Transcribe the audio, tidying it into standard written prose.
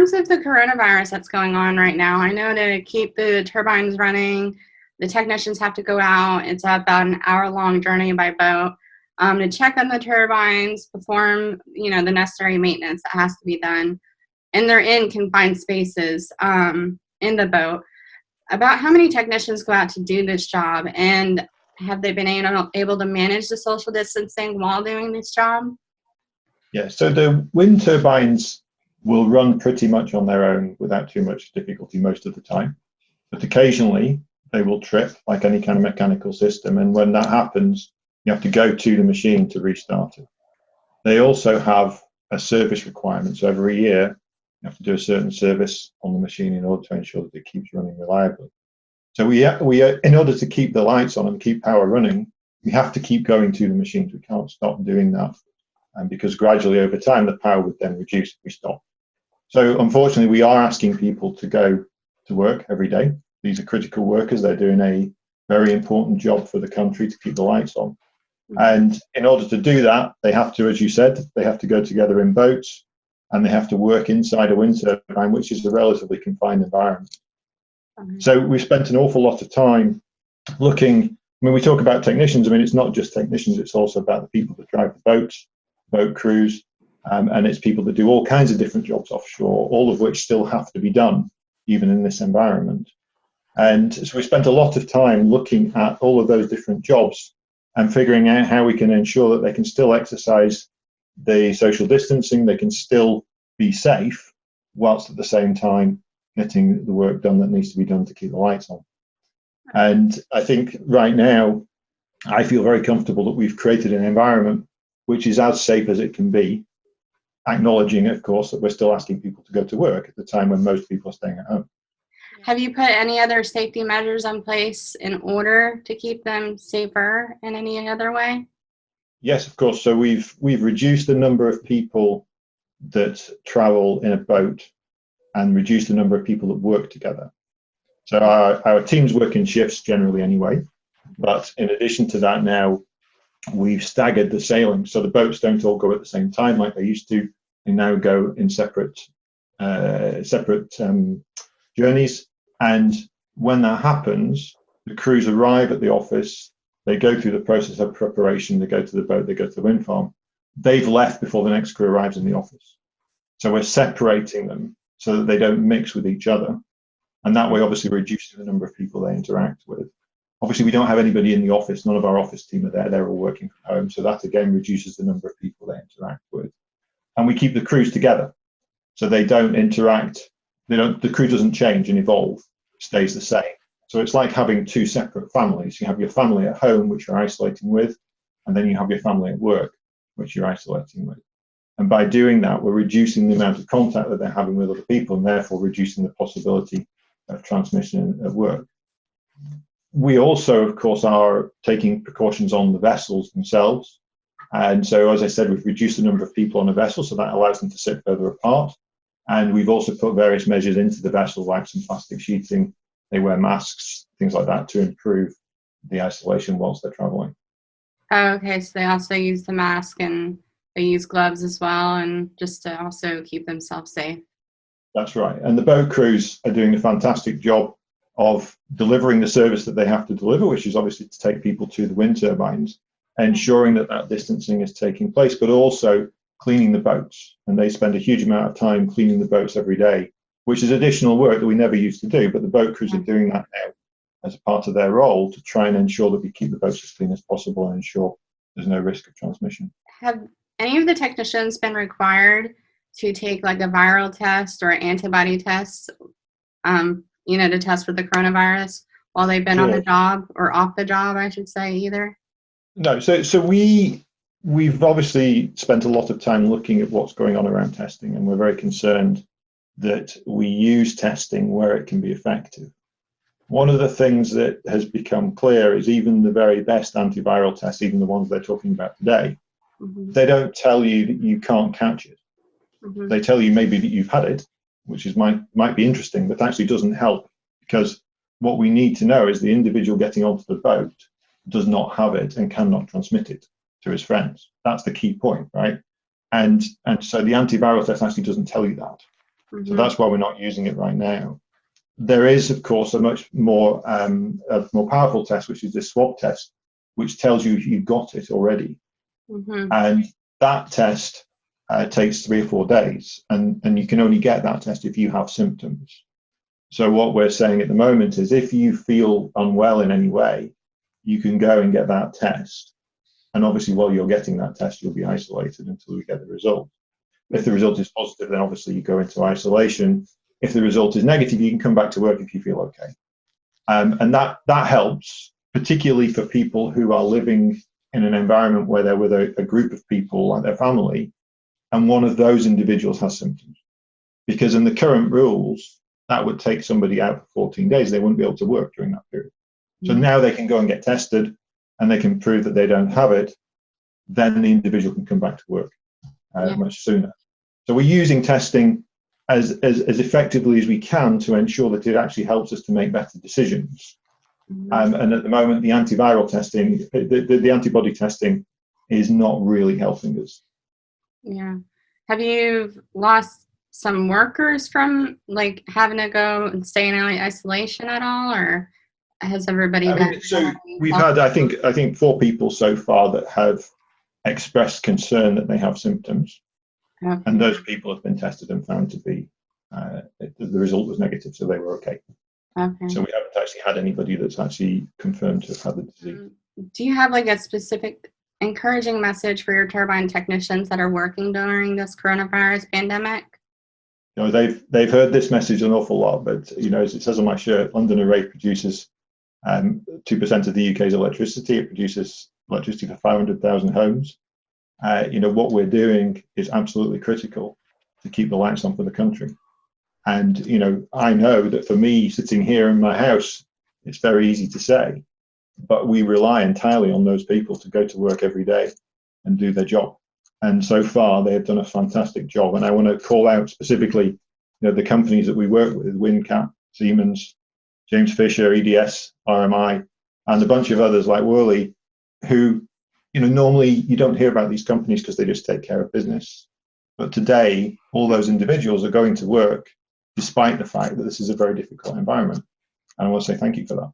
terms of the coronavirus that's going on right now, I know to keep the turbines running, the technicians have to go out. It's about an hour-long journey by boat to check on the turbines, perform, the necessary maintenance that has to be done. And they're in confined spaces in the boat. About how many technicians go out to do this job, and have they been able to manage the social distancing while doing this job? Yeah, so the wind turbines will run pretty much on their own without too much difficulty most of the time. But occasionally they will trip like any kind of mechanical system. And when that happens, you have to go to the machine to restart it. They also have a service requirement. So every year you have to do a certain service on the machine in order to ensure that it keeps running reliably. So we in order to keep the lights on and keep power running, we have to keep going to the machines. We can't stop doing that. And because gradually over time, the power would then reduce if we stop. So unfortunately, we are asking people to go to work every day. These are critical workers. They're doing a very important job for the country to keep the lights on. And in order to do that, they have to, as you said, they have to go together in boats, and they have to work inside a wind turbine, which is a relatively confined environment. So we spent an awful lot of time looking. When we talk about technicians, it's not just technicians, it's also about the people that drive the boats, boat crews, and it's people that do all kinds of different jobs offshore, all of which still have to be done, even in this environment. And so we spent a lot of time looking at all of those different jobs and figuring out how we can ensure that they can still exercise the social distancing, they can still be safe, whilst at the same time getting the work done that needs to be done to keep the lights on. And I think right now, I feel very comfortable that we've created an environment which is as safe as it can be, acknowledging, of course, that we're still asking people to go to work at the time when most people are staying at home. Have you put any other safety measures in place in order to keep them safer in any other way? Yes, of course. So we've reduced the number of people that travel in a boat and reduced the number of people that work together. So our teams work in shifts generally anyway, but in addition to that now, we've staggered the sailing. So the boats don't all go at the same time like they used to. They now go in separate journeys. And when that happens, the crews arrive at the office, they go through the process of preparation, they go to the boat, they go to the wind farm. They've left before the next crew arrives in the office. So we're separating them so that they don't mix with each other. And that way, obviously, reducing the number of people they interact with. Obviously, we don't have anybody in the office. None of our office team are there. They're all working from home. So that, again, reduces the number of people they interact with. And we keep the crews together. So they don't interact. The crew doesn't change and evolve. It stays the same. So it's like having two separate families. You have your family at home, which you're isolating with, and then you have your family at work, which you're isolating with. And by doing that, we're reducing the amount of contact that they're having with other people, and therefore reducing the possibility of transmission at work. We also, of course, are taking precautions on the vessels themselves. And so, as I said, we've reduced the number of people on a vessel, so that allows them to sit further apart. And we've also put various measures into the vessel, like some plastic sheeting. They wear masks, things like that, to improve the isolation whilst they're traveling. Oh, okay, so they also use the mask and they use gloves as well, and just to also keep themselves safe. That's right. And the boat crews are doing a fantastic job of delivering the service that they have to deliver, which is obviously to take people to the wind turbines, ensuring that that distancing is taking place, but also cleaning the boats. And they spend a huge amount of time cleaning the boats every day, which is additional work that we never used to do, but the boat crews are doing that now as a part of their role to try and ensure that we keep the boats as clean as possible and ensure there's no risk of transmission. Have any of the technicians been required to take like a viral test or antibody test, to test for the coronavirus while they've been on the job, or off the job, I should say, either? No, so we've obviously spent a lot of time looking at what's going on around testing, and we're very concerned that we use testing where it can be effective. One of the things that has become clear is even the very best antiviral tests, even the ones they're talking about today, they don't tell you that you can't catch it. They tell you maybe that you've had it, which is might be interesting, but actually doesn't help, because what we need to know is the individual getting onto the boat does not have it and cannot transmit it to his friends. That's the key point, right? And so the antiviral test actually doesn't tell you that. So that's why we're not using it right now. There is, of course, a much more powerful test, which is the swab test, which tells you if you've got it already. And that test takes 3 or 4 days, and you can only get that test if you have symptoms. So what we're saying at the moment is if you feel unwell in any way, you can go and get that test. And obviously, while you're getting that test, you'll be isolated until we get the result. If the result is positive, then obviously you go into isolation. If the result is negative, you can come back to work if you feel okay. And that helps, particularly for people who are living in an environment where they're with a group of people, like their family, and one of those individuals has symptoms. Because in the current rules, that would take somebody out for 14 days. They wouldn't be able to work during that period. So now they can go and get tested, and they can prove that they don't have it. Then the individual can come back to work much sooner. So we're using testing as effectively as we can to ensure that it actually helps us to make better decisions. And at the moment, the antiviral testing, the antibody testing, is not really helping us. Yeah. Have you lost some workers from like having to go and stay in isolation at all, or has everybody been? So we've had, I think 4 people so far that have expressed concern that they have symptoms, and those people have been tested and found to be the result was negative, so they were okay. So we haven't actually had anybody that's actually confirmed to have had the disease. Do you have like a specific encouraging message for your turbine technicians that are working during this coronavirus pandemic? You know, they've heard this message an awful lot, but you know, as it says on my shirt, London Array produces 2% of the UK's electricity. It produces electricity for 500,000 homes. You know, what we're doing is absolutely critical to keep the lights on for the country. And, you know, I know that for me, sitting here in my house, it's very easy to say, but we rely entirely on those people to go to work every day and do their job. And so far, they have done a fantastic job. And I want to call out specifically, you know, the companies that we work with, Windcat, Siemens, James Fisher, EDS, RMI, and a bunch of others like Worley, who, you know, normally you don't hear about these companies because they just take care of business. But today, all those individuals are going to work despite the fact that this is a very difficult environment. And I want to say thank you for that.